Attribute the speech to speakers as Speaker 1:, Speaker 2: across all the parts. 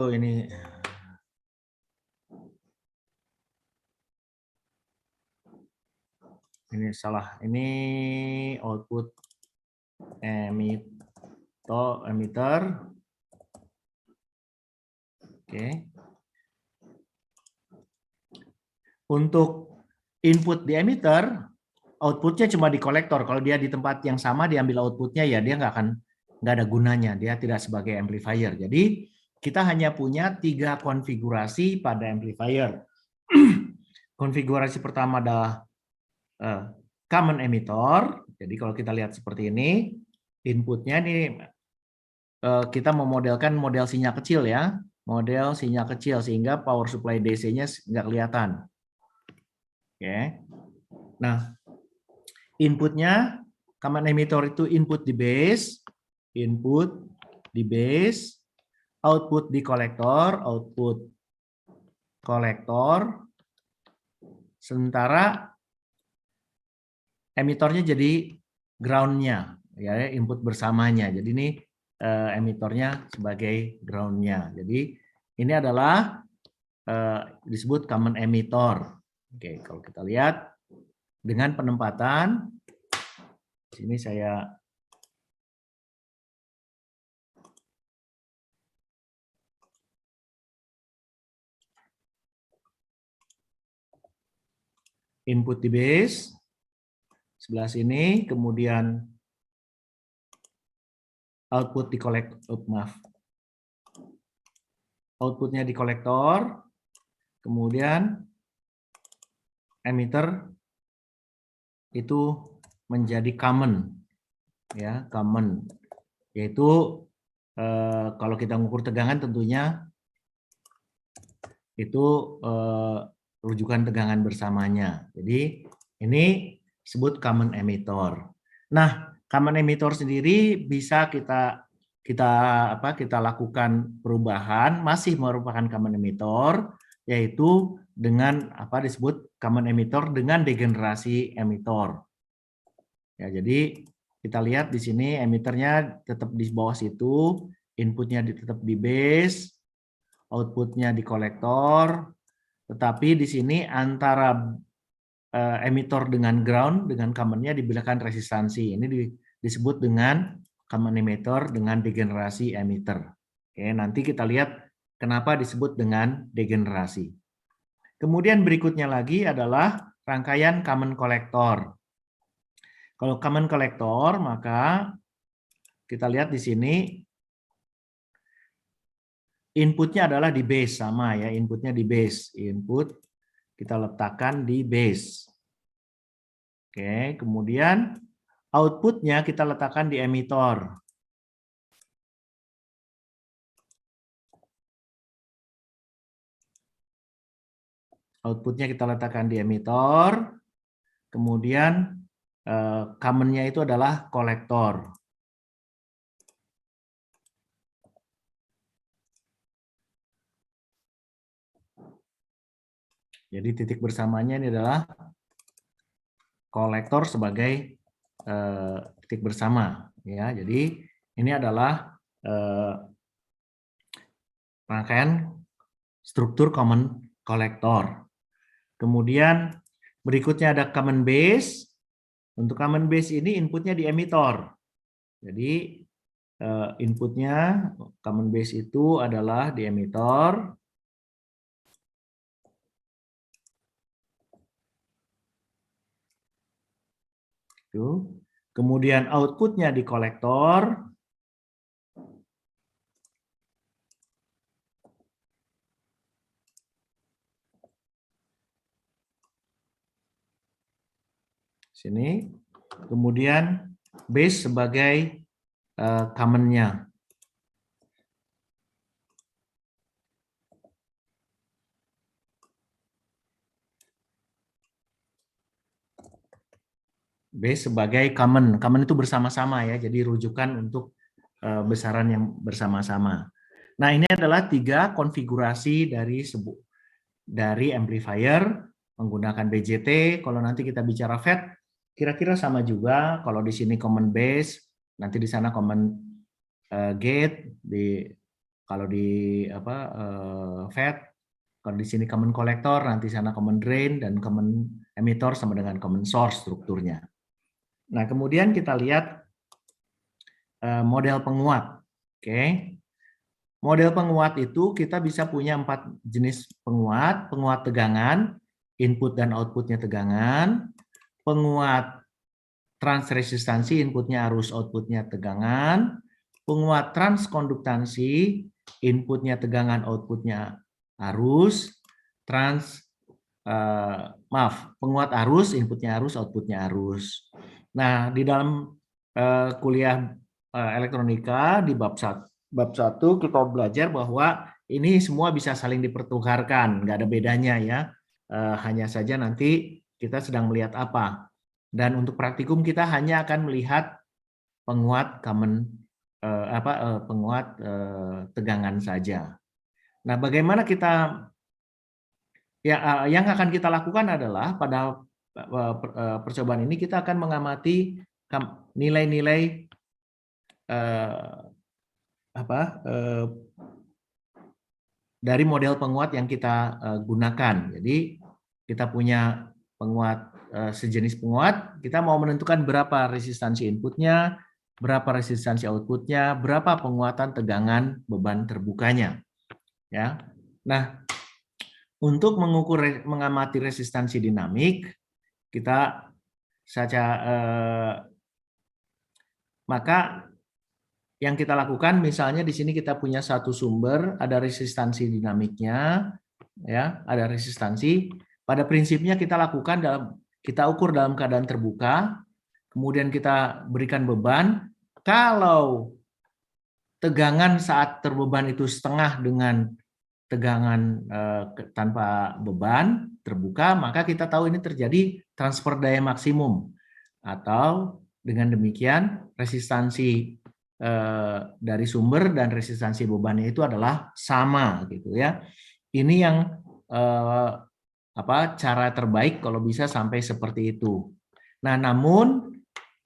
Speaker 1: ini salah. Ini output emitter. Oke. Untuk input di emitter, outputnya cuma di kolektor. Kalau dia di tempat yang sama diambil outputnya, ya dia nggak ada gunanya. Dia tidak sebagai amplifier. Jadi kita hanya punya 3 konfigurasi pada amplifier. Konfigurasi pertama adalah common emitter. Jadi kalau kita lihat seperti ini, inputnya ini kita memodelkan model sinyal kecil ya. Model sinyal kecil sehingga power supply DC-nya nggak kelihatan. Oke. Nah, inputnya common emitter itu input di base, output di kolektor, sementara emitornya jadi ground-nya, ya input bersamanya. Jadi ini emitornya sebagai ground-nya. Jadi ini adalah disebut common emitter. Oke, kalau kita lihat dengan penempatan, sini saya input di base sebelah sini, kemudian output di outputnya di kolektor, kemudian emitter itu menjadi common, ya common, yaitu kalau kita mengukur tegangan tentunya itu rujukan tegangan bersamanya. Jadi ini disebut common emitter. Nah, common emitter sendiri bisa kita lakukan perubahan, masih merupakan common emitter, yaitu dengan disebut common emitter dengan degenerasi emitter. Ya, jadi kita lihat di sini emitternya tetap di bawah situ, inputnya tetap di base, outputnya di kolektor, tetapi di sini antara emitter dengan ground dengan commonnya dibedakan resistansi. Ini disebut dengan common emitter dengan degenerasi emitter. Oke, nanti kita lihat kenapa disebut dengan degenerasi. Kemudian berikutnya lagi adalah rangkaian common collector. Kalau common collector, maka kita lihat di sini inputnya adalah di base, sama ya, inputnya di base. Input kita letakkan di base. Oke, kemudian outputnya kita letakkan di emitter. Outputnya kita letakkan di emitter. Kemudian commonnya itu adalah kolektor. Jadi titik bersamanya ini adalah kolektor sebagai titik bersama, ya. Jadi ini adalah rangkaian struktur common collector. Kemudian berikutnya ada common base. Untuk common base ini inputnya di emitter. Jadi inputnya common base itu adalah di emitter. Kemudian outputnya di kolektor. Sini. Kemudian base sebagai common-nya. Base sebagai common. Common itu bersama-sama ya, jadi rujukan untuk besaran yang bersama-sama. Nah, ini adalah 3 konfigurasi dari amplifier menggunakan BJT. Kalau nanti kita bicara FET, kira-kira sama juga. Kalau di sini common base, nanti di sana common gate, di Kalau di FET, kalau di sini common collector, nanti sana common drain, dan common emitter sama dengan common source strukturnya. Nah, kemudian kita lihat model penguat. Oke. Model penguat itu kita bisa punya 4 jenis penguat. Penguat tegangan, input dan outputnya tegangan. Penguat transresistansi, inputnya arus, outputnya tegangan. Penguat transkonduktansi, inputnya tegangan, outputnya arus. Penguat arus, inputnya arus, outputnya arus. Nah, di dalam kuliah elektronika di bab 1 kita belajar bahwa ini semua bisa saling dipertukarkan, nggak ada bedanya ya. Hanya saja nanti kita sedang melihat apa. Dan untuk praktikum kita hanya akan melihat penguat tegangan saja. Nah, bagaimana kita yang akan kita lakukan adalah pada percobaan ini kita akan mengamati nilai-nilai dari model penguat yang kita gunakan. Jadi kita punya penguat sejenis penguat, kita mau menentukan berapa resistansi inputnya, berapa resistansi outputnya, berapa penguatan tegangan beban terbukanya. Ya. Nah, untuk mengamati resistansi dinamik, maka yang kita lakukan, misalnya di sini kita punya satu sumber, ada resistansi dinamiknya, ya, ada resistansi. Pada prinsipnya kita ukur dalam keadaan terbuka, kemudian kita berikan beban. Kalau tegangan saat terbeban itu setengah dengan tegangan tanpa beban terbuka, maka kita tahu ini terjadi transfer daya maksimum, atau dengan demikian resistansi dari sumber dan resistansi bebannya itu adalah sama gitu ya. Ini yang cara terbaik kalau bisa sampai seperti itu. Nah, namun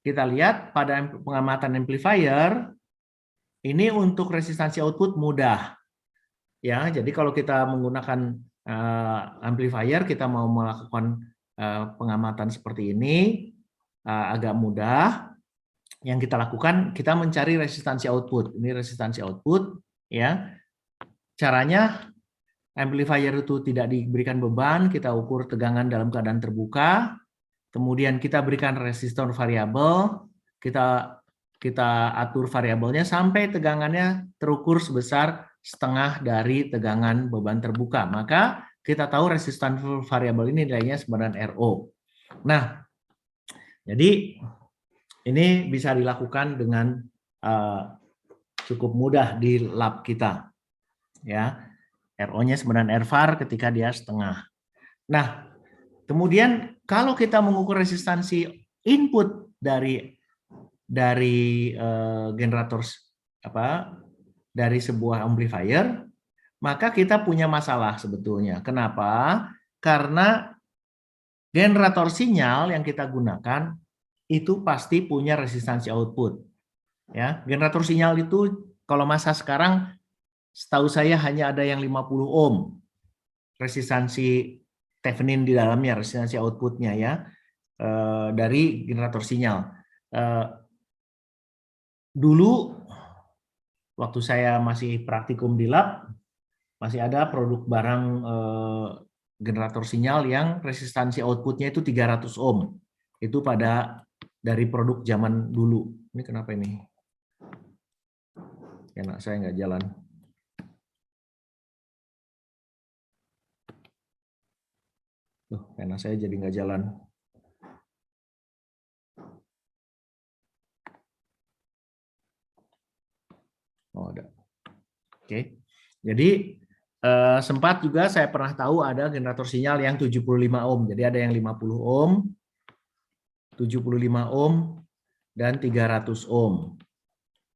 Speaker 1: kita lihat pada pengamatan amplifier ini untuk resistansi output mudah. Ya, jadi kalau kita menggunakan amplifier, kita mau melakukan pengamatan seperti ini agak mudah. Yang kita lakukan, kita mencari resistansi output. Ini resistansi output, ya. Caranya amplifier itu tidak diberikan beban, kita ukur tegangan dalam keadaan terbuka. Kemudian kita berikan resistor variabel, kita atur variabelnya sampai tegangannya terukur sebesar setengah dari tegangan beban terbuka. Maka kita tahu resistor variabel ini nilainya sama dengan RO. Nah, jadi ini bisa dilakukan dengan cukup mudah di lab kita. Ya, RO-nya sebenarnya RVAR ketika dia setengah. Nah, kemudian kalau kita mengukur resistansi input dari generator dari sebuah amplifier, maka kita punya masalah sebetulnya. Kenapa? Karena generator sinyal yang kita gunakan itu pasti punya resistansi output. Ya, generator sinyal itu kalau masa sekarang setahu saya hanya ada yang 50 ohm resistansi Thevenin di dalamnya, resistansi outputnya ya, dari generator sinyal. Dulu waktu saya masih praktikum di lab, masih ada produk barang generator sinyal yang resistansi outputnya itu 300 ohm. Itu dari produk zaman dulu. Ini kenapa ini? Enak, saya nggak jalan. Karena saya jadi nggak jalan. Oh, ada. Oke. Jadi sempat juga saya pernah tahu ada generator sinyal yang 75 ohm. Jadi ada yang 50 ohm, 75 ohm, dan 300 ohm.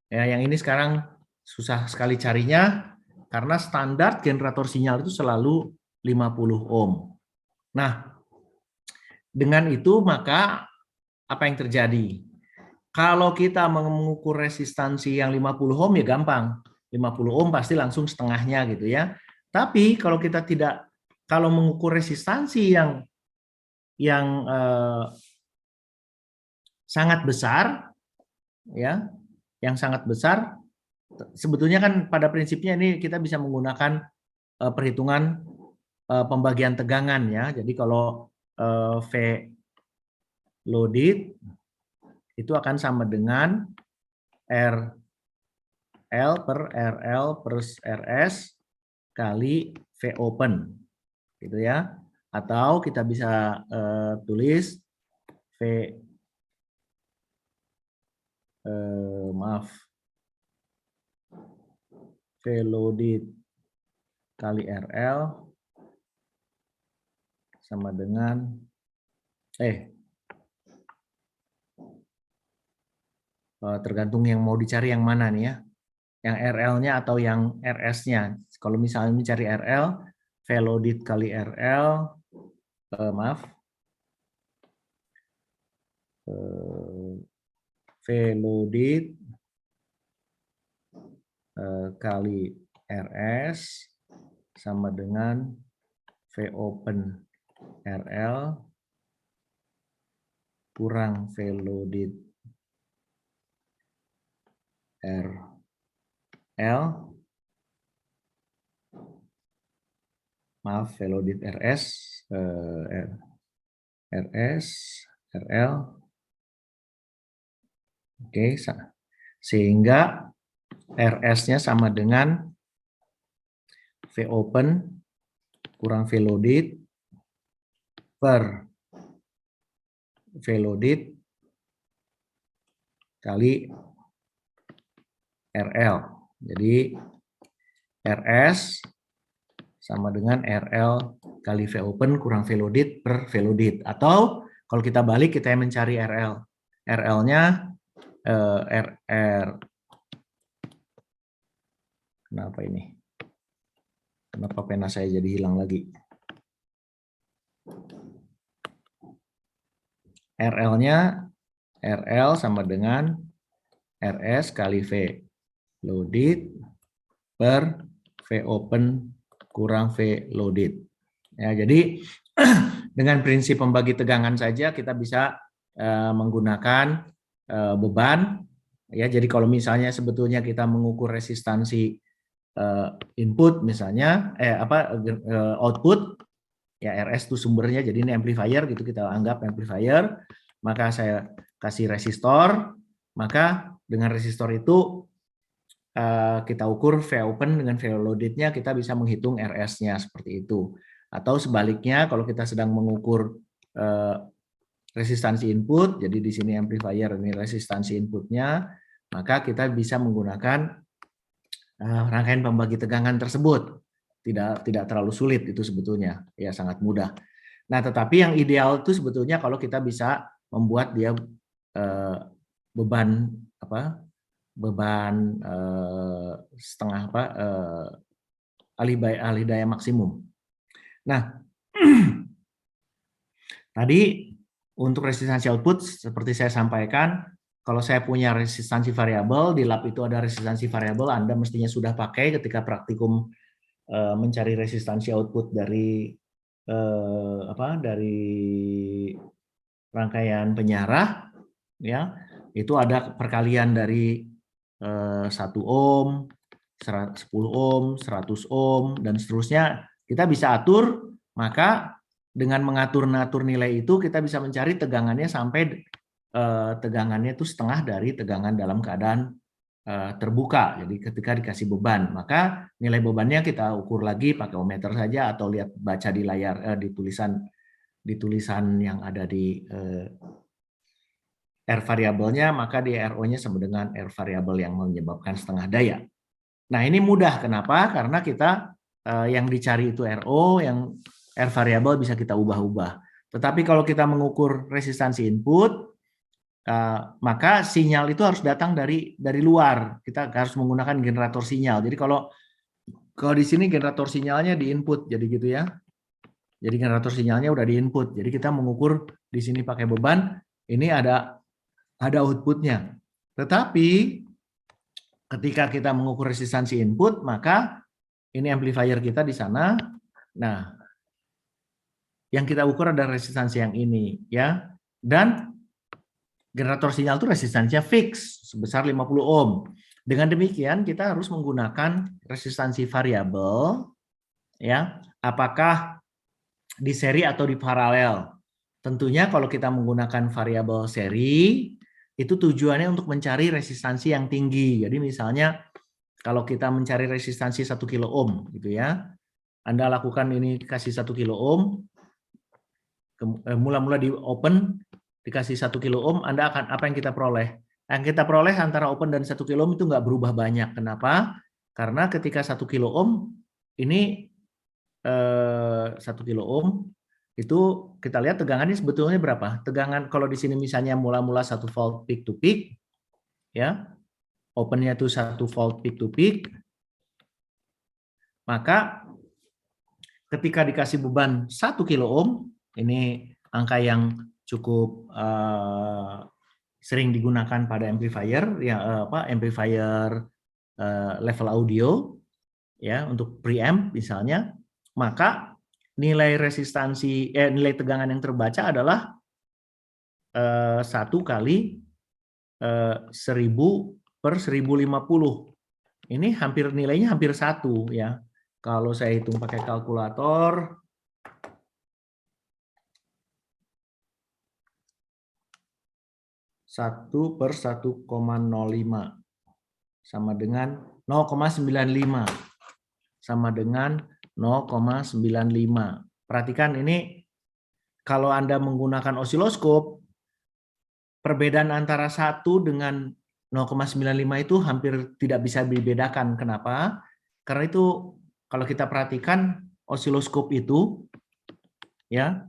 Speaker 1: Ya, yang ini sekarang susah sekali carinya karena standar generator sinyal itu selalu 50 ohm. Nah, dengan itu maka apa yang terjadi? Kalau kita mengukur resistansi yang 50 ohm ya gampang. 50 ohm pasti langsung setengahnya gitu ya. Tapi kalau kita kalau mengukur resistansi yang sangat besar, ya, yang sangat besar, sebetulnya kan pada prinsipnya ini kita bisa menggunakan perhitungan pembagian tegangan ya. Jadi kalau V loaded itu akan sama dengan RL per RL per RS kali V open gitu ya. Atau kita bisa tulis V V loaded kali RL sama dengan tergantung yang mau dicari yang mana nih ya, yang RL-nya atau yang RS-nya. Kalau misalnya mencari RL, V loaded kali RL, V loaded kali RS sama dengan V open RL kurang V loaded RL, maaf, V loaded RS, RL, oke, sehingga RS-nya sama dengan V open kurang V loaded per V loaded kali RL. Jadi RS sama dengan RL kali V open kurang V loaded per V loaded. Atau kalau kita balik, kita mencari RL. RL-nya kenapa ini? Kenapa pena saya jadi hilang lagi? RL-nya RL sama dengan RS kali V loaded per V open kurang V loaded. Ya, jadi dengan prinsip pembagi tegangan saja kita bisa menggunakan beban. Ya, jadi kalau misalnya sebetulnya kita mengukur resistansi input misalnya output, ya RS itu sumbernya, jadi ini amplifier gitu, kita anggap amplifier, maka saya kasih resistor, maka dengan resistor itu kita ukur V open dengan V loaded-nya, kita bisa menghitung RS-nya seperti itu. Atau sebaliknya, kalau kita sedang mengukur resistansi input, jadi di sini amplifier, ini resistansi inputnya, maka kita bisa menggunakan rangkaian pembagi tegangan tersebut. Tidak terlalu sulit itu sebetulnya, ya sangat mudah. Nah, tetapi yang ideal itu sebetulnya kalau kita bisa membuat dia beban setengah alih daya maksimum. Nah, tadi untuk resistansi output seperti saya sampaikan, kalau saya punya resistansi variabel, di lab itu ada resistansi variabel, Anda mestinya sudah pakai ketika praktikum mencari resistansi output dari rangkaian penyarah, ya itu ada perkalian dari 1 ohm, 10 ohm, 100 ohm, dan seterusnya. Kita bisa atur, maka dengan mengatur-ngatur nilai itu kita bisa mencari tegangannya sampai tegangannya itu setengah dari tegangan dalam keadaan terbuka. Jadi ketika dikasih beban, maka nilai bebannya kita ukur lagi pakai ohmmeter saja atau lihat baca di layar di tulisan yang ada di R variabelnya, maka di RO-nya sama dengan R variabel yang menyebabkan setengah daya. Nah, ini mudah. Kenapa? Karena kita yang dicari itu RO, yang R variabel bisa kita ubah-ubah. Tetapi kalau kita mengukur resistansi input, maka sinyal itu harus datang dari luar. Kita harus menggunakan generator sinyal. Jadi kalau di sini generator sinyalnya di input, jadi gitu ya. Jadi generator sinyalnya udah di input. Jadi kita mengukur di sini pakai beban, ini ada outputnya. Tetapi ketika kita mengukur resistansi input, maka ini amplifier kita di sana. Nah, yang kita ukur adalah resistansi yang ini, ya. Dan generator sinyal itu resistansinya fix sebesar 50 ohm. Dengan demikian kita harus menggunakan resistansi variabel, ya. Apakah di seri atau di paralel? Tentunya kalau kita menggunakan variabel seri, itu tujuannya untuk mencari resistansi yang tinggi. Jadi misalnya kalau kita mencari resistansi 1 kilo ohm gitu ya. Anda lakukan ini kasih 1 kilo ohm, mula-mula di open dikasih 1 kilo ohm, Anda akan apa yang kita peroleh? Yang kita peroleh antara open dan 1 kilo ohm itu nggak berubah banyak. Kenapa? Karena ketika 1 kilo ohm ini 1 kilo ohm itu kita lihat tegangannya sebetulnya berapa? Tegangan kalau di sini misalnya mula-mula 1 volt peak to peak, ya, opennya itu 1 volt peak to peak, maka ketika dikasih beban 1 kilo ohm, ini angka yang cukup sering digunakan pada amplifier, ya amplifier level audio, ya, untuk preamp misalnya, maka nilai resistansi nilai tegangan yang terbaca adalah 1 kali 1000 per 1050. Ini hampir nilainya hampir 1 ya. Kalau saya hitung pakai kalkulator, 1 per 1,05 sama dengan 0,95 sama dengan 0,95. Perhatikan ini kalau Anda menggunakan osiloskop, perbedaan antara 1 dengan 0,95 itu hampir tidak bisa dibedakan. Kenapa? Karena itu kalau kita perhatikan osiloskop itu, ya,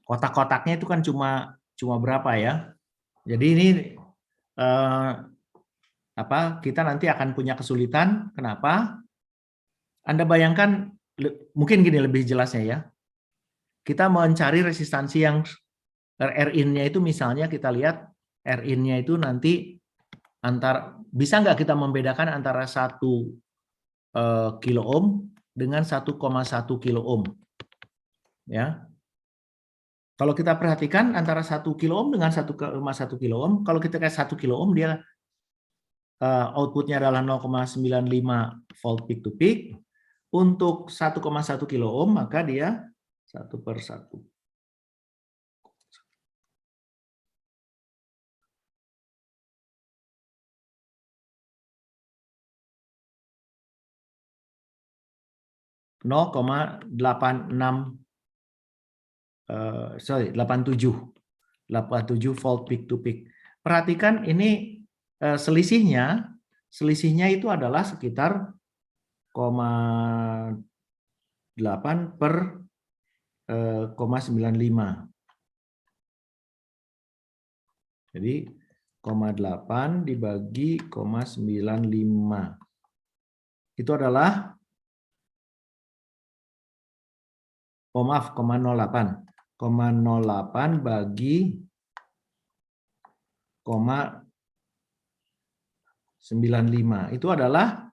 Speaker 1: kotak-kotaknya itu kan cuma berapa ya? Jadi ini kita nanti akan punya kesulitan. Kenapa? Anda bayangkan, mungkin gini lebih jelasnya ya. Kita mencari resistansi yang Rin-nya itu misalnya kita lihat Rin-nya itu nanti bisa nggak kita membedakan antara 1 kilo ohm dengan 1,1 kilo ohm, ya. Kalau kita perhatikan antara 1 kilo ohm dengan 1,1 kilo ohm, kalau kita kayak 1 kilo ohm dia outputnya adalah 0,95 volt peak to peak. Untuk 1,1 kilo ohm maka dia 1 per 1. Nol koma 87 volt peak to peak. Perhatikan ini selisihnya itu adalah sekitar 0,8 per 0,95. Jadi 0,8 dibagi 0,95. Itu adalah 0,08. 0,08 bagi 0,95 itu adalah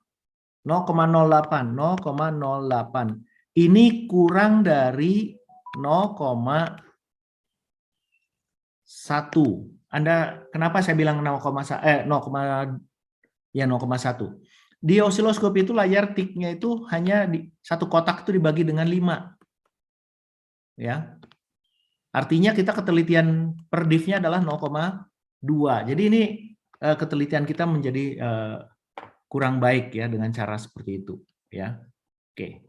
Speaker 1: 0,08. Ini kurang dari 0,1. Anda kenapa saya bilang 0,1? Di osiloskop itu layar tiknya itu hanya satu kotak itu dibagi dengan 5. Ya. Artinya kita ketelitian per diff-nya adalah 0,2. Jadi ini ketelitian kita menjadi kurang baik ya dengan cara seperti itu, ya. Oke.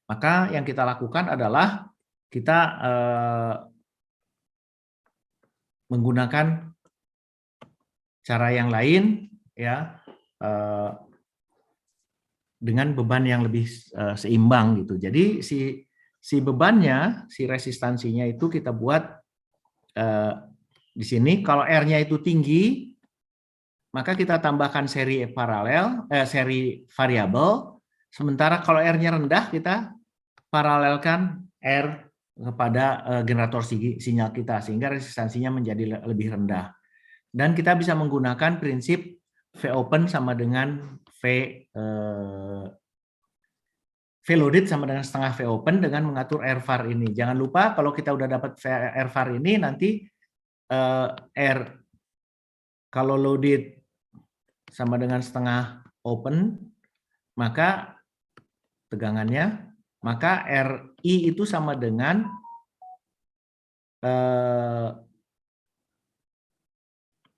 Speaker 1: Maka yang kita lakukan adalah kita menggunakan cara yang lain, ya, dengan beban yang lebih seimbang gitu. Jadi si bebannya, si resistansinya itu kita buat di sini. Kalau R-nya itu tinggi, maka kita tambahkan seri paralel, seri variabel. Sementara kalau R-nya rendah, kita paralelkan R kepada generator sinyal kita, sehingga resistansinya menjadi lebih rendah. Dan kita bisa menggunakan prinsip V open sama dengan V loaded sama dengan setengah V open dengan mengatur rvar ini. Jangan lupa kalau kita udah dapat rvar ini nanti R kalau loaded sama dengan setengah open, maka tegangannya, maka RI itu sama dengan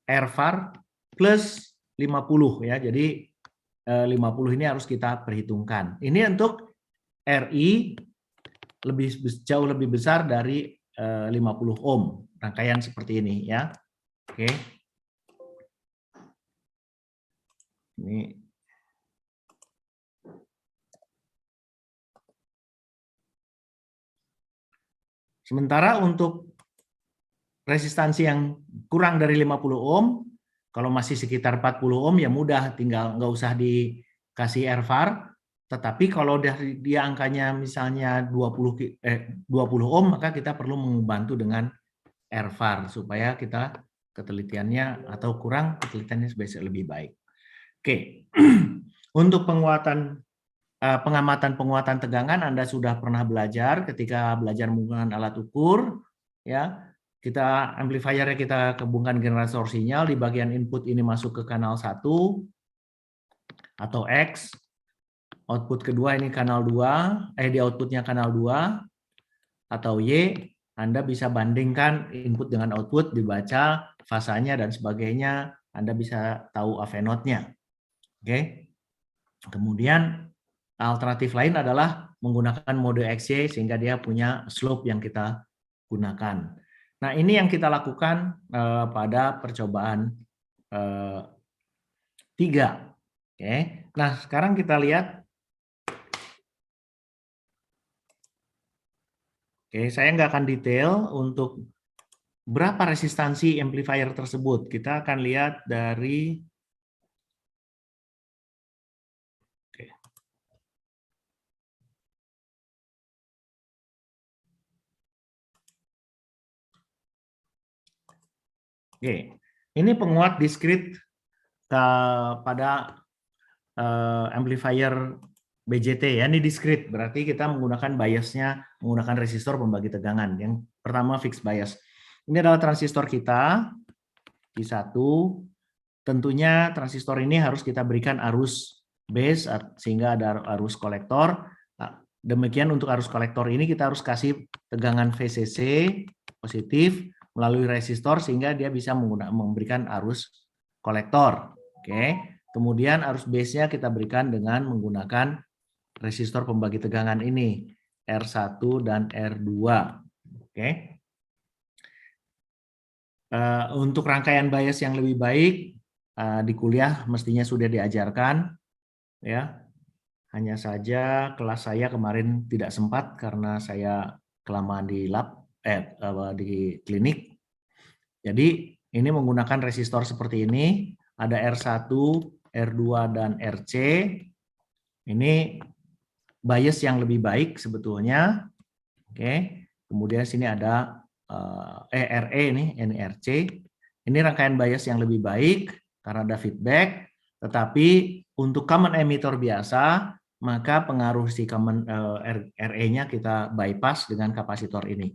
Speaker 1: rvar plus 50 ya. Jadi 50 ini harus kita perhitungkan. Ini untuk RI jauh lebih besar dari 50 ohm. Rangkaian seperti ini ya. Oke. Ini sementara untuk resistansi yang kurang dari 50 ohm, kalau masih sekitar 40 ohm ya mudah, tinggal nggak usah dikasih rvar. Tetapi kalau dia angkanya misalnya 20 ohm, maka kita perlu membantu dengan rvar supaya kita ketelitiannya atau kurang ketelitiannya bisa lebih baik. Oke, untuk pengamatan penguatan tegangan Anda sudah pernah belajar ketika belajar menggunakan alat ukur, ya. Kita amplifiernya kita hubungkan generator sinyal, di bagian input ini masuk ke kanal 1 atau X, output kedua ini kanal 2, di outputnya kanal 2 atau Y, Anda bisa bandingkan input dengan output, dibaca fasanya dan sebagainya, Anda bisa tahu AV node-nya. Oke. Kemudian alternatif lain adalah menggunakan mode XY sehingga dia punya slope yang kita gunakan. Nah, ini yang kita lakukan pada percobaan 3. Oke. Nah, sekarang kita lihat. Oke, saya nggak akan detail untuk berapa resistansi amplifier tersebut. Kita akan lihat dari Oke, ini penguat diskrit pada amplifier BJT ya, ini diskrit, berarti kita menggunakan biasnya menggunakan resistor pembagi tegangan. Yang pertama fixed bias. Ini adalah transistor kita, Q1. Tentunya transistor ini harus kita berikan arus base sehingga ada arus kolektor. Nah, demikian untuk arus kolektor ini kita harus kasih tegangan VCC positif melalui resistor sehingga dia bisa memberikan arus kolektor. Oke. Kemudian arus base-nya kita berikan dengan menggunakan resistor pembagi tegangan ini, R1 dan R2. Oke. Untuk rangkaian bias yang lebih baik di kuliah mestinya sudah diajarkan, ya. Hanya saja kelas saya kemarin tidak sempat karena saya kelamaan di lab, di klinik. Jadi ini menggunakan resistor seperti ini, ada R1, R2, dan RC. Ini bias yang lebih baik sebetulnya. Oke. Kemudian sini ada RE ini RC. Ini rangkaian bias yang lebih baik karena ada feedback. Tetapi untuk common emitter biasa, maka pengaruh si common RE-nya kita bypass dengan kapasitor ini.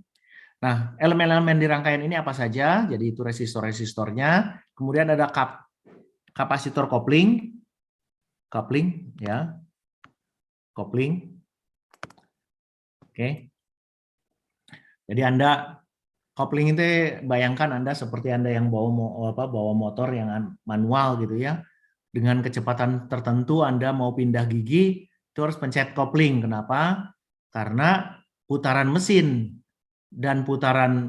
Speaker 1: Nah, elemen-elemen di rangkaian ini apa saja? Jadi itu resistor-resistornya. Kemudian ada kapasitor kopling ya, kopling. Oke. Jadi Anda kopling itu bayangkan Anda seperti Anda yang bawa motor yang manual gitu ya. Dengan kecepatan tertentu Anda mau pindah gigi, itu harus pencet kopling. Kenapa? Karena putaran mesin dan putaran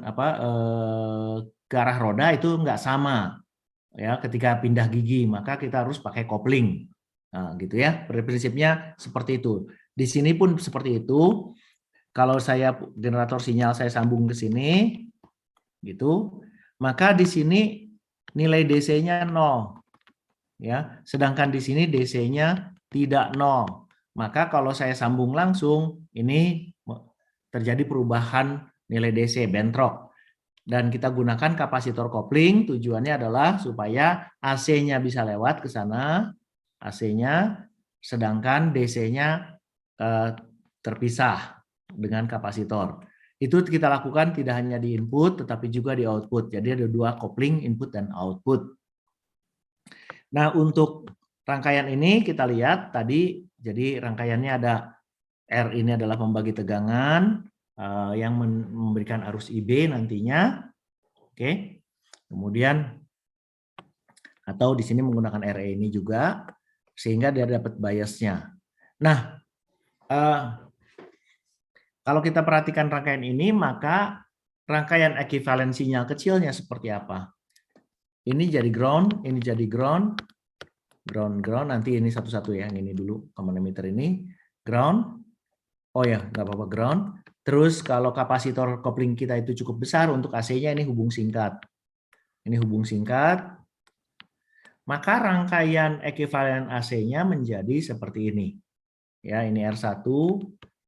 Speaker 1: ke arah roda itu nggak sama ya ketika pindah gigi, maka kita harus pakai kopling. Nah, gitu ya. Prinsipnya seperti itu. Di sini pun seperti itu. Kalau saya generator sinyal saya sambung ke sini gitu, maka di sini nilai DC-nya 0. Ya, sedangkan di sini DC-nya tidak 0. Maka kalau saya sambung langsung, ini terjadi perubahan nilai DC, bentrok. Dan kita gunakan kapasitor kopling, tujuannya adalah supaya AC-nya bisa lewat ke sana, AC-nya, sedangkan DC-nya terpisah dengan kapasitor. Itu kita lakukan tidak hanya di input, tetapi juga di output. Jadi ada dua kopling input dan output. Nah, untuk rangkaian ini kita lihat tadi, jadi rangkaiannya ada R ini adalah pembagi tegangan yang memberikan arus IB nantinya. Oke. Kemudian atau di sini menggunakan RE ini juga sehingga dia dapat biasnya. Nah, kalau kita perhatikan rangkaian ini, maka rangkaian ekuivalen sinyal kecilnya seperti apa? Ini jadi ground, ini jadi ground, ground. Nanti ini satu-satu ya, yang ini dulu common emitter ini ground. Oh ya, nggak apa-apa ground. Terus kalau kapasitor kopling kita itu cukup besar untuk AC-nya ini hubung singkat. Ini hubung singkat. Maka rangkaian ekuivalen AC-nya menjadi seperti ini. Ya, ini R1,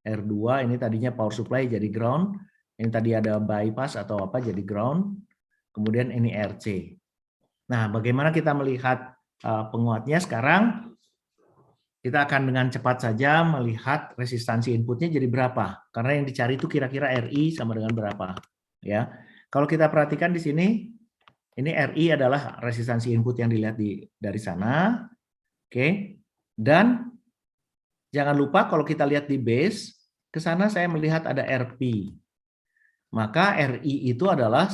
Speaker 1: R2, ini tadinya power supply jadi ground. Ini tadi ada bypass atau apa jadi ground. Kemudian ini RC. Nah, bagaimana kita melihat penguatnya sekarang? Kita akan dengan cepat saja melihat resistansi inputnya jadi berapa. Karena yang dicari itu kira-kira RI sama dengan berapa. Ya, kalau kita perhatikan di sini, ini RI adalah resistansi input yang dilihat dari sana. Oke, dan jangan lupa kalau kita lihat di base, ke sana saya melihat ada RP. Maka RI itu adalah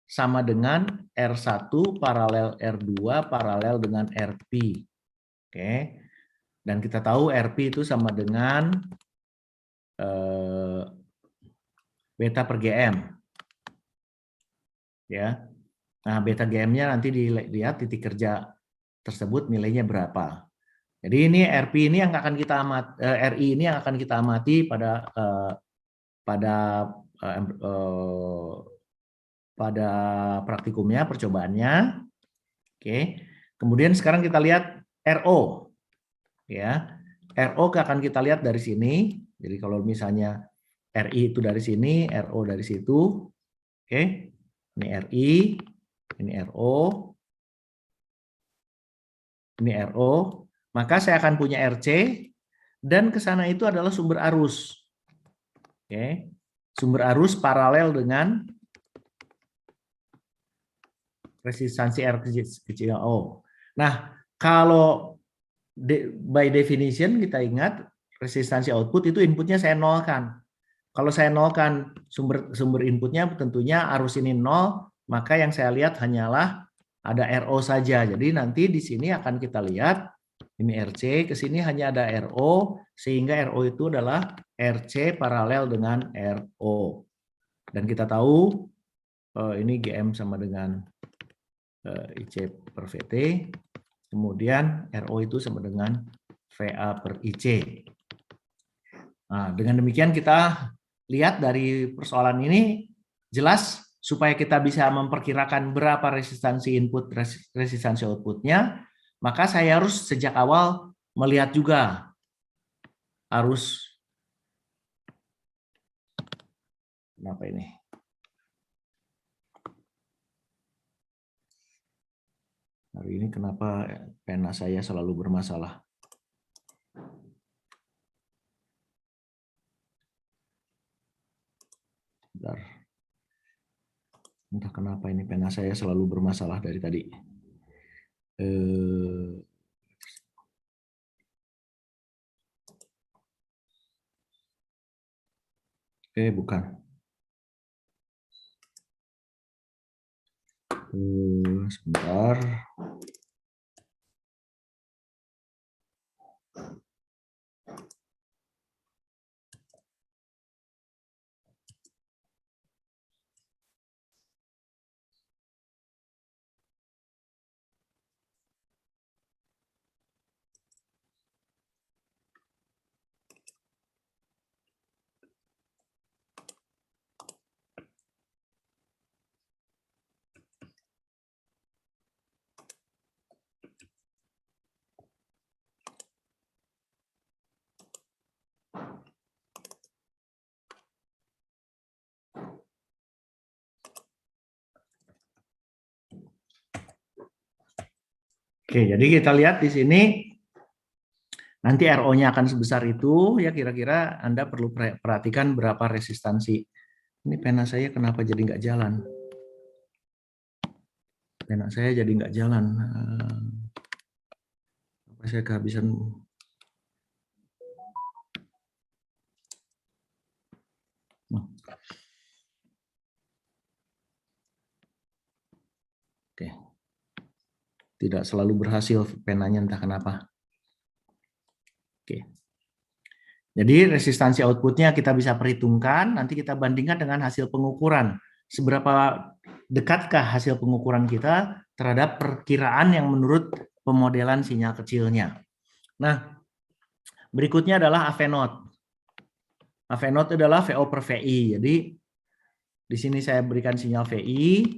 Speaker 1: sama dengan R1 paralel R2 paralel dengan RP. Oke. Dan kita tahu RP itu sama dengan beta per GM. Ya. Nah, beta GM-nya nanti dilihat titik kerja tersebut nilainya berapa. Jadi ini RP ini yang akan kita amati, RI ini yang akan kita amati pada praktikumnya, percobaannya. Oke. Kemudian sekarang kita lihat RO. Ya. RO akan kita lihat dari sini. Jadi kalau misalnya RI itu dari sini, RO dari situ. Oke. Ini RI, ini RO. Ini RO. Maka saya akan punya RC dan ke sana itu adalah sumber arus. Oke. Sumber arus paralel dengan resistansi R kecil O. Nah, kalau by definition kita ingat resistansi output itu inputnya saya nolkan. Kalau saya nolkan sumber inputnya tentunya arus ini nol, maka yang saya lihat hanyalah ada RO saja. Jadi nanti di sini akan kita lihat ini RC, ke sini hanya ada RO, sehingga RO itu adalah RC paralel dengan RO. Dan kita tahu ini GM sama dengan IC per VT, kemudian RO itu sama dengan VA per IC. Nah, dengan demikian kita lihat dari persoalan ini jelas supaya kita bisa memperkirakan berapa resistansi input, resistansi outputnya, maka saya harus sejak awal melihat juga arus. Kenapa ini? Hari ini kenapa pena saya selalu bermasalah? Bentar. Entah kenapa ini pena saya selalu bermasalah dari tadi. Bukan. Sebentar. Oke, jadi kita lihat di sini nanti RO-nya akan sebesar itu, ya kira-kira Anda perlu perhatikan berapa resistansi. Ini pena saya kenapa jadi nggak jalan? Pena saya jadi nggak jalan. Apa saya kehabisan? Oke. Tidak selalu berhasil penanya, entah kenapa. Oke. Jadi resistansi outputnya kita bisa perhitungkan, nanti kita bandingkan dengan hasil pengukuran. Seberapa dekatkah hasil pengukuran kita terhadap perkiraan yang menurut pemodelan sinyal kecilnya. Nah, berikutnya adalah AV Node. AV Node adalah VO per VI. Jadi di sini saya berikan sinyal VI,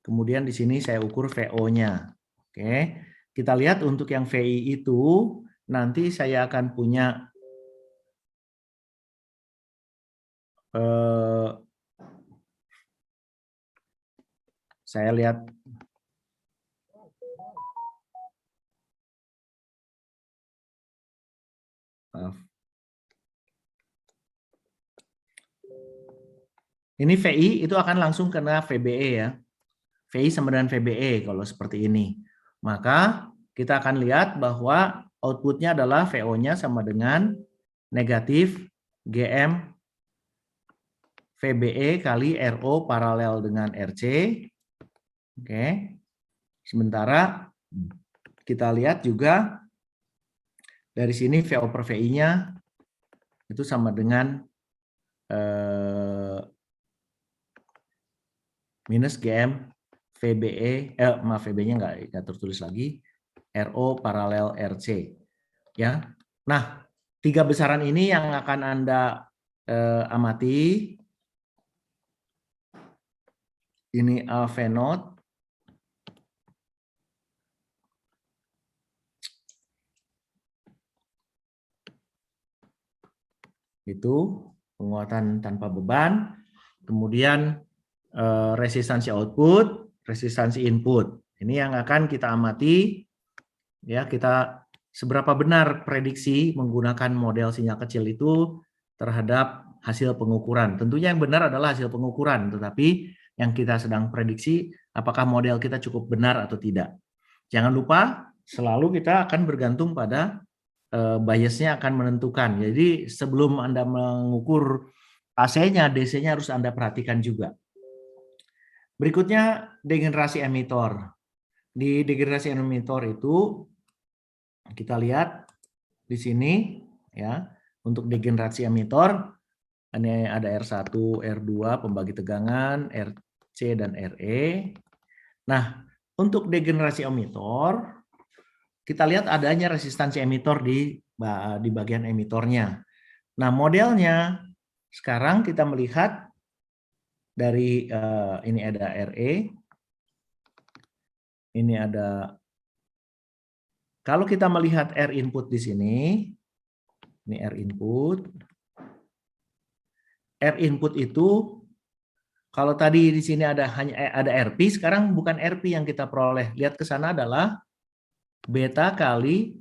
Speaker 1: kemudian di sini saya ukur VO-nya. Oke, kita lihat untuk yang VI itu nanti saya akan punya saya lihat ini VI itu akan langsung kena VBE ya. VI sama dengan VBE kalau seperti ini. Maka kita akan lihat bahwa outputnya adalah VO-nya sama dengan negatif GM VBE kali RO paralel dengan RC. Oke. Sementara kita lihat juga dari sini VO per VI-nya itu sama dengan minus GM VBE, maaf VB-nya nggak tertulis lagi, RO paralel RC. Ya. Nah, tiga besaran ini yang akan Anda amati. Ini AV Node. Itu penguatan tanpa beban. Kemudian resistansi output, resistansi input. Ini yang akan kita amati. Ya, kita seberapa benar prediksi menggunakan model sinyal kecil itu terhadap hasil pengukuran. Tentunya yang benar adalah hasil pengukuran, tetapi yang kita sedang prediksi apakah model kita cukup benar atau tidak. Jangan lupa selalu kita akan bergantung pada biasnya akan menentukan. Jadi sebelum Anda mengukur AC-nya, DC-nya harus Anda perhatikan juga. Berikutnya degenerasi emitor. Di degenerasi emitor itu kita lihat di sini ya, untuk degenerasi emitor ini ada R1, R2 pembagi tegangan, RC dan RE. Nah, untuk degenerasi emitor kita lihat adanya resistansi emitor di bagian emitornya. Nah, modelnya sekarang kita melihat dari ini ada RE, ini ada, kalau kita melihat R input di sini, ini R input. R input itu kalau tadi di sini ada RP, sekarang bukan RP yang kita peroleh. Lihat ke sana adalah beta kali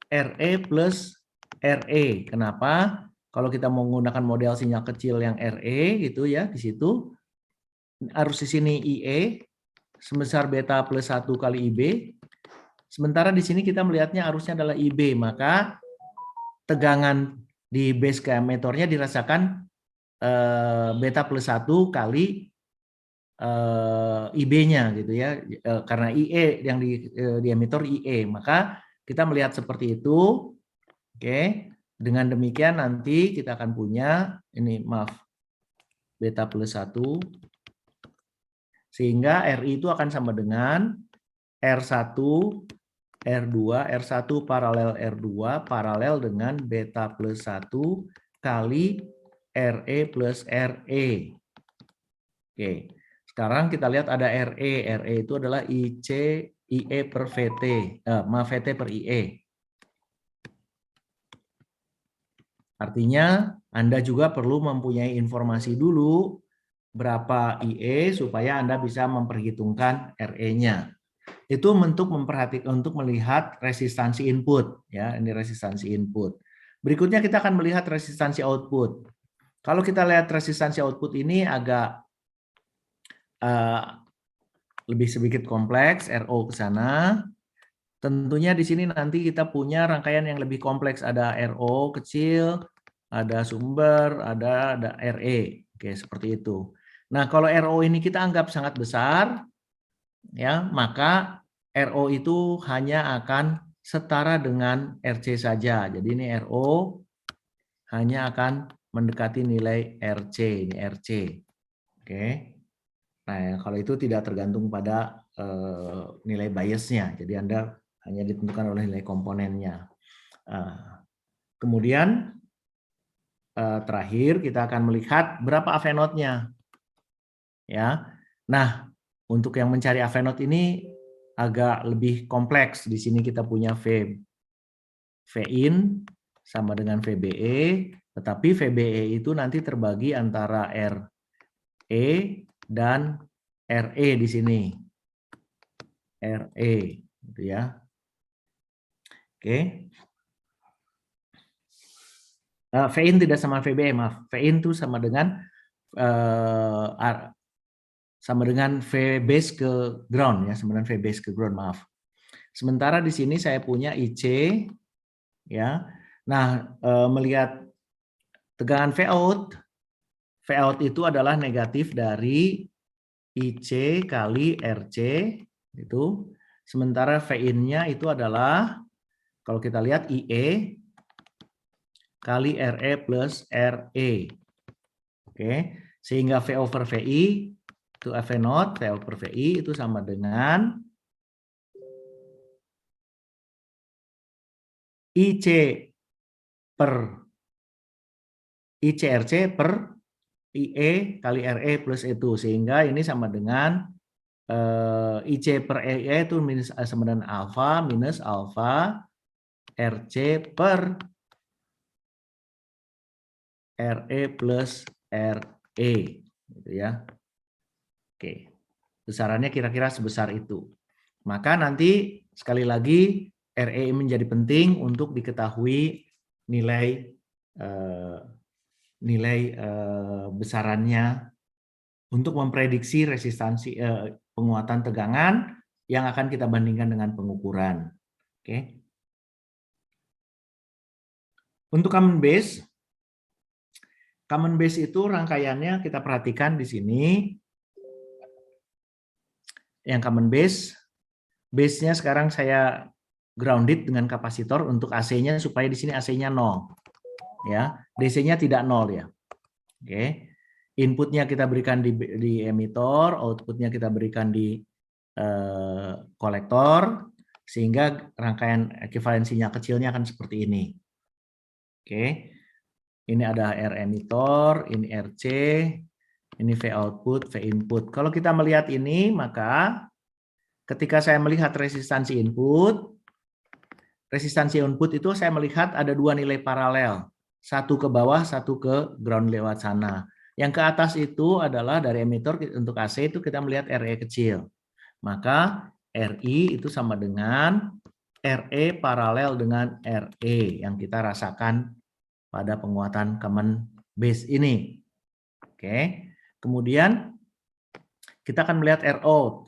Speaker 1: RE plus RE. Kenapa? Kalau kita menggunakan model sinyal kecil yang RE gitu ya, di situ harus di sini IE sebesar beta plus 1 kali IB. Sementara di sini kita melihatnya arusnya adalah IB, maka tegangan di base emitornya dirasakan beta plus 1 kali IB-nya gitu ya, karena IE yang di emitor IE, maka kita melihat seperti itu. Oke, dengan demikian nanti kita akan punya ini, maaf, beta plus 1 sehingga RI itu akan sama dengan R1 R2, R1 paralel R2 paralel dengan beta plus 1 kali RE plus RE. Oke, sekarang kita lihat ada RE. RE itu adalah IC IE per VT, maaf VT per IE. Artinya Anda juga perlu mempunyai informasi dulu berapa IE supaya Anda bisa memperhitungkan RE-nya. Itu untuk memperhatikan, untuk melihat resistansi input, ya. Ini resistansi input. Berikutnya kita akan melihat resistansi output. Kalau kita lihat resistansi output ini agak lebih sedikit kompleks, RO ke sana. Tentunya di sini nanti kita punya rangkaian yang lebih kompleks, ada RO kecil, ada sumber, ada RE. Oke, seperti itu. Nah, kalau RO ini kita anggap sangat besar, ya, maka RO itu hanya akan setara dengan RC saja. Jadi ini RO hanya akan mendekati nilai RC, ini RC. Oke. Nah, kalau itu tidak tergantung pada nilai biasnya. Jadi Anda hanya ditentukan oleh nilai komponennya. Kemudian terakhir kita akan melihat berapa AV node-nya. Ya. Nah, untuk yang mencari AV node ini agak lebih kompleks. Di sini kita punya V-in sama dengan VBE, tetapi VBE itu nanti terbagi antara RE dan RE di sini. RE, gitu ya. Oke. V-in tidak sama VBE, maaf. V-in itu sama dengan V base ke ground, ya, sama dengan V base ke ground, maaf. Sementara di sini saya punya IC, ya. Nah, melihat tegangan Vout itu adalah negatif dari IC kali RC, itu. Sementara V-in-nya itu adalah, kalau kita lihat, IE kali RE plus RE. Oke, sehingga V over VI itu AV node, V over VI itu sama dengan IC per ICRC per IE kali RE plus itu, sehingga ini sama dengan IC per EE itu sama dengan alfa minus alfa RC per RE plus RE, gitu ya. Oke, besarannya kira-kira sebesar itu. Maka nanti sekali lagi RE menjadi penting untuk diketahui nilai besarannya untuk memprediksi resistansi penguatan tegangan yang akan kita bandingkan dengan pengukuran. Oke. Untuk common base itu rangkaiannya kita perhatikan di sini. Yang common base-nya sekarang saya grounded dengan kapasitor untuk AC-nya supaya di sini AC-nya 0. Ya, DC-nya tidak 0 ya. Oke. Inputnya kita berikan di emitor, outputnya kita berikan di kolektor, sehingga rangkaian ekivalensinya kecilnya akan seperti ini. Oke. Ini ada R emitor, ini RC, ini V output, V input. Kalau kita melihat ini, maka ketika saya melihat resistansi input itu saya melihat ada dua nilai paralel. Satu ke bawah, satu ke ground lewat sana. Yang ke atas itu adalah dari emitor untuk AC itu kita melihat RE kecil. Maka RI itu sama dengan RE paralel dengan RE yang kita rasakan pada penguatan common base ini. Oke. Kemudian kita akan melihat RO.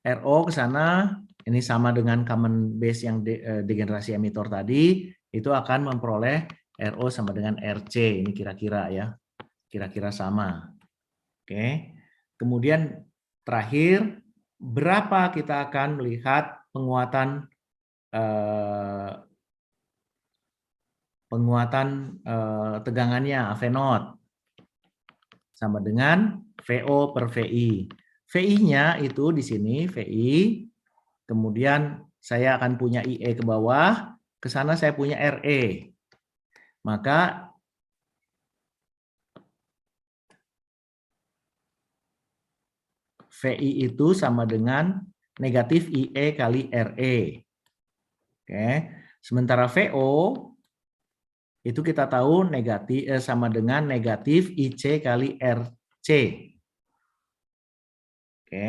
Speaker 1: RO ke sana ini sama dengan common base yang degenerasi emitor tadi, itu akan memperoleh RO sama dengan RC. Ini kira-kira ya. Kira-kira sama. Oke. Kemudian terakhir, berapa kita akan melihat penguatan tegangannya AV node sama dengan VO per VI. VI-nya itu di sini VI, kemudian saya akan punya IE ke bawah, ke sana saya punya RE. Maka VI itu sama dengan negatif IE kali RE. Oke. Sementara VO itu kita tahu negatif sama dengan negatif IC kali RC. Oke.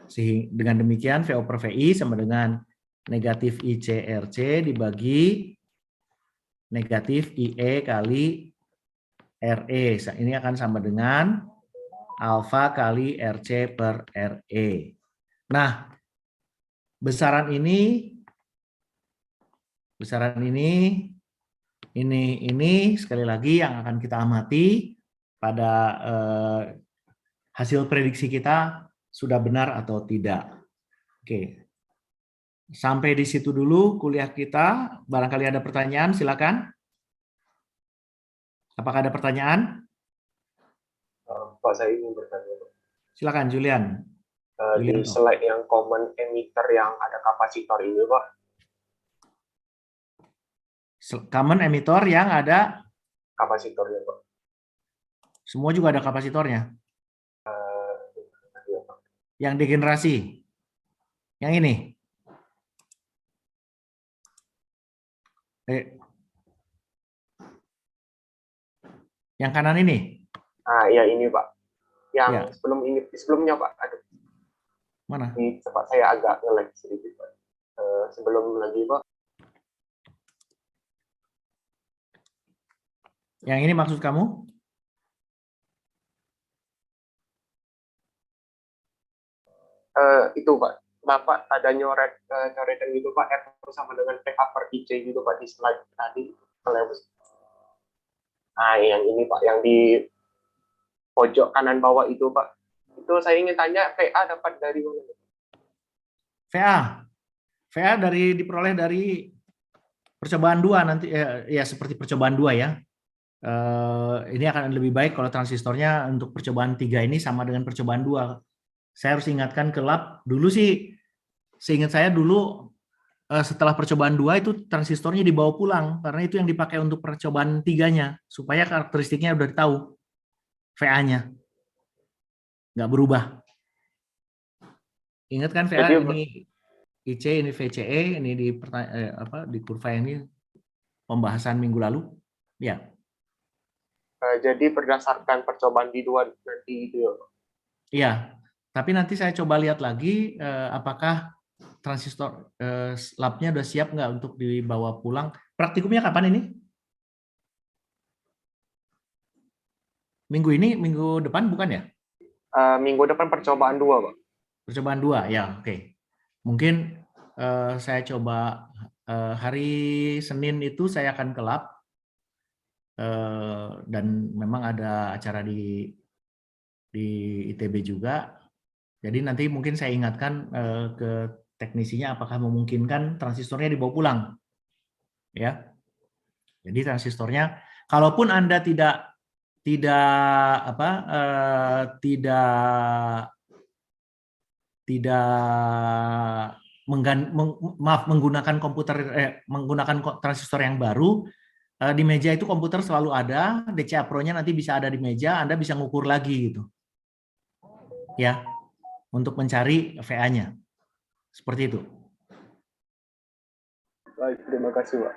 Speaker 1: Sehingga dengan demikian VO per VI sama dengan negatif ICRC dibagi negatif IE kali RE. Ini akan sama dengan alfa kali RC per RE. Nah, besaran ini sekali lagi yang akan kita amati pada hasil prediksi kita sudah benar atau tidak. Oke. Sampai di situ dulu kuliah kita. Barangkali ada pertanyaan, silakan. Apakah ada pertanyaan?
Speaker 2: Pak, saya ingin bertanya.
Speaker 1: Silakan, Julian.
Speaker 2: Di slide yang common emitter yang ada kapasitor ini, Pak.
Speaker 1: Common emitter yang ada
Speaker 2: kapasitornya, Pak.
Speaker 1: Semua juga ada kapasitornya.
Speaker 2: Ya, Pak.
Speaker 1: Yang degenerasi. Yang ini. Yang kanan ini.
Speaker 2: Ya ini, Pak. Yang
Speaker 1: ya.
Speaker 2: sebelumnya, Pak. Aduh.
Speaker 1: Mana?
Speaker 2: Di tempat saya agak nge-lag sedikit, Pak. Sebelum lagi, Pak.
Speaker 1: Yang ini maksud kamu?
Speaker 2: Itu, Pak. Bapak ada nyoretan gitu, Pak. R sama dengan PH per IC gitu, Pak, di slide tadi. Yang ini, Pak. Yang di pojok kanan bawah itu, Pak. Itu saya ingin tanya, VA dapat dari mana?
Speaker 1: VA diperoleh dari percobaan 2 nanti, ya seperti percobaan 2 ya. Ini akan lebih baik kalau transistornya untuk percobaan 3 ini sama dengan percobaan 2. Saya harus ingatkan ke lab, dulu sih, seingat saya dulu setelah percobaan 2 itu transistornya dibawa pulang, karena itu yang dipakai untuk percobaan 3-nya, supaya karakteristiknya udah tahu, VA-nya. Nggak berubah. Ingat kan VA ini IC, ini VCE, ini di kurva ini pembahasan minggu lalu? Ya.
Speaker 2: Jadi berdasarkan percobaan di 2 nanti itu ya?
Speaker 1: Iya. Tapi nanti saya coba lihat lagi apakah transistor labnya udah siap nggak untuk dibawa pulang. Praktikumnya kapan ini? Minggu ini, minggu depan bukan ya?
Speaker 2: Minggu depan percobaan 2, Pak.
Speaker 1: Percobaan 2, ya oke. Mungkin saya coba hari Senin itu saya akan ke lab. Dan memang ada acara di ITB juga. Jadi nanti mungkin saya ingatkan ke teknisinya apakah memungkinkan transistornya dibawa pulang, ya. Jadi transistornya, kalaupun Anda tidak menggunakan transistor yang baru, di meja itu komputer selalu ada, DCA Pro-nya nanti bisa ada di meja, Anda bisa ngukur lagi gitu. Ya, untuk mencari VA-nya. Seperti itu.
Speaker 2: Baik, terima kasih, Pak.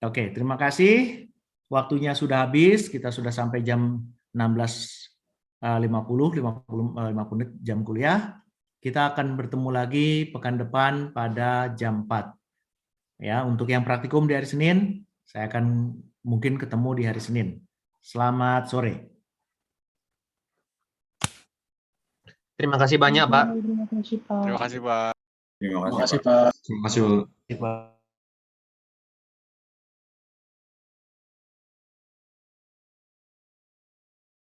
Speaker 1: Oke, terima kasih. Waktunya sudah habis, kita sudah sampai jam 16.50, 50 menit jam kuliah. Kita akan bertemu lagi pekan depan pada jam 4. Ya, untuk yang praktikum di hari Senin, saya akan mungkin ketemu di hari Senin. Selamat sore.
Speaker 3: Terima kasih banyak, Pak.
Speaker 4: Terima kasih, Pak.
Speaker 5: Terima kasih, Pak.
Speaker 4: Terima kasih, Pak.
Speaker 5: Terima kasih, Pak.